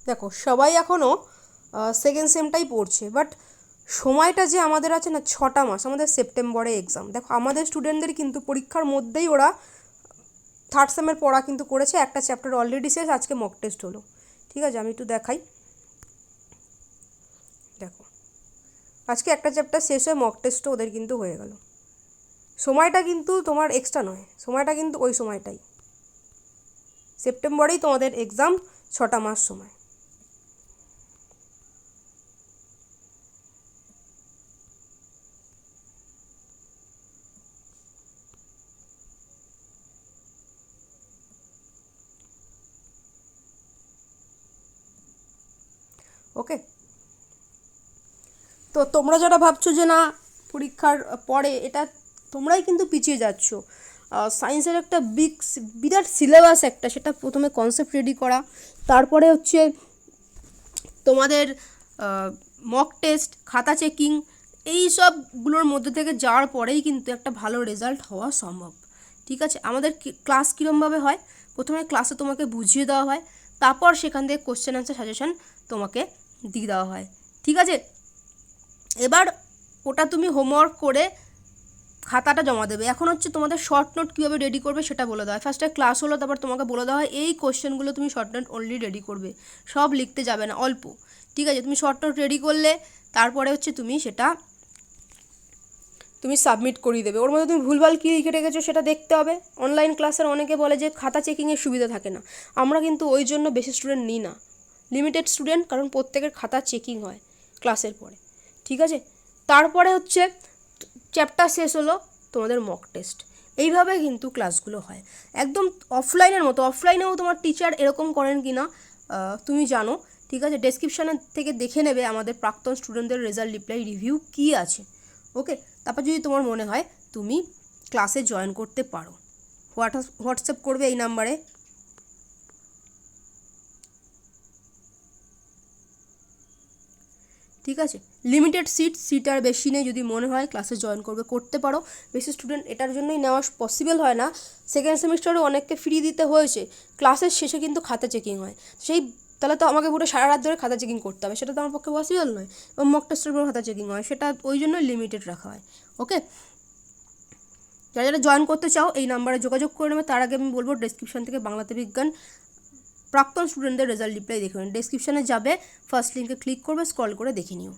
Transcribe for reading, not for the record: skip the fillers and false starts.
দেখো সবাই এখনও সেকেন্ড সেমটাই পড়ছে, বাট সময়টা যে আমাদের আছে না, 6টা মাস, আমাদের সেপ্টেম্বরে এক্সাম। দেখো আমাদের স্টুডেন্টদের কিন্তু পরীক্ষার মধ্যেই ওরা থার্ড সেমের পড়া কিন্তু করেছে, একটা চ্যাপ্টার অলরেডি শেষ, আজকে মক টেস্ট হলো। ঠিক আছে, আমি একটু দেখাই। দেখো আজকে একটা চ্যাপ্টার শেষ হয়ে মক টেস্টও ওদের কিন্তু হয়ে গেল। সময়টা কিন্তু তোমার এক্সট্রা নয়, সময়টা কিন্তু ওই সময়টাই, সেপ্টেম্বরেই তোমাদের এক্সাম, 6টা মাস সময়। ওকে, তো তোমরা যারা ভাবছো যে না পরীক্ষার পরে, এটা তোমরাই কিন্তু পিছিয়ে যাচ্ছ। সায়েন্সের একটা বিরাট সিলেবাস একটা, সেটা প্রথমে কনসেপ্ট রেডি করা, তারপরে হচ্ছে তোমাদের মক টেস্ট, খাতা চেকিং, এই সবগুলোর মধ্যে থেকে যাওয়ার পরেই কিন্তু একটা ভালো রেজাল্ট হওয়া সম্ভব। ঠিক আছে, আমাদের ক্লাস কীরমভাবে হয়, প্রথমে ক্লাসে তোমাকে বুঝিয়ে দেওয়া হয়, তারপর সেখান থেকে কোশ্চেন আনসার সাজেশন তোমাকে দিয়ে দেওয়া হয়। ঠিক আছে, এবার ওটা তুমি হোমওয়ার্ক করে খাতাটা জমা দেবে। এখন হচ্ছে তোমাদের শর্ট নোট কীভাবে রেডি করবে সেটা বলে দেওয়া হয়। ফার্স্টে ক্লাস হলো, তারপর তোমাকে বলে দেওয়া হয় এই কোশ্চেনগুলো তুমি শর্ট নোট অনলি রেডি করবে, সব লিখতে যাবে না, অল্প। ঠিক আছে, তুমি শর্ট নোট রেডি করলে তারপরে হচ্ছে তুমি সেটা সাবমিট করিয়ে দেবে। ওর মধ্যে তুমি ভুলভাল কী লিখে রেখেছো সেটা দেখতে হবে। অনলাইন ক্লাসের অনেকে বলে যে খাতা চেকিংয়ের সুবিধা থাকে না, আমরা কিন্তু ওই জন্য বেশি স্টুডেন্ট নিই না, লিমিটেড স্টুডেন্ট, কারণ প্রত্যেকের খাতা চেকিং হয় ক্লাসের পরে। ঠিক আছে, তারপরে হচ্ছে চ্যাপ্টার শেষ হলো, তোমাদের মক টেস্ট। এইভাবে কিন্তু ক্লাসগুলো হয়, একদম অফলাইনের মতো। অফলাইনেও তোমার টিচার এরকম করেন কি না তুমি জানো। ঠিক আছে, ডেসক্রিপশানের থেকে দেখে নেবে আমাদের প্রাক্তন স্টুডেন্টদের রেজাল্ট রিপ্লাই রিভিউ কী আছে। ওকে, তারপর যদি তোমার মনে হয় তুমি ক্লাসে জয়েন করতে পারো, হোয়াটসঅ্যাপ করবে এই নাম্বারে। ঠিক আছে, লিমিটেড সিট আর বেশি নেই, যদি মনে হয় ক্লাসে জয়েন করতে পারো। বেশি স্টুডেন্ট এটার জন্যই নেওয়া পসিবল হয় না, সেকেন্ড সেমিস্টারে অনেককে ফ্রি দিতে হয়েছে, ক্লাসের শেষে কিন্তু খাতা চেকিং হয়, তাহলে তো আমাকে পুরো সারা রাত ধরে খাতা চেকিং করতে হবে, সেটা তো আমার পক্ষে পসিবল নয়। এবং মক টেস্টের পর খাতা চেকিং হয়, সেটা ওই জন্যই লিমিটেড রাখা হয়। ওকে, যারা যারা জয়েন করতে চাও এই নাম্বারে যোগাযোগ করে নেবে। তার আগে আমি বলবো ডেসক্রিপশন থেকে বাংলাতে বিজ্ঞান প্রাক্তন স্টুডেন্টদের রেজাল্ট রিপ্লাই দেখে নেবেন। ডেসক্রিপশানে যাবে, ফার্স্ট লিঙ্কে ক্লিক করবে, স্ক্রল করে দেখে নিও।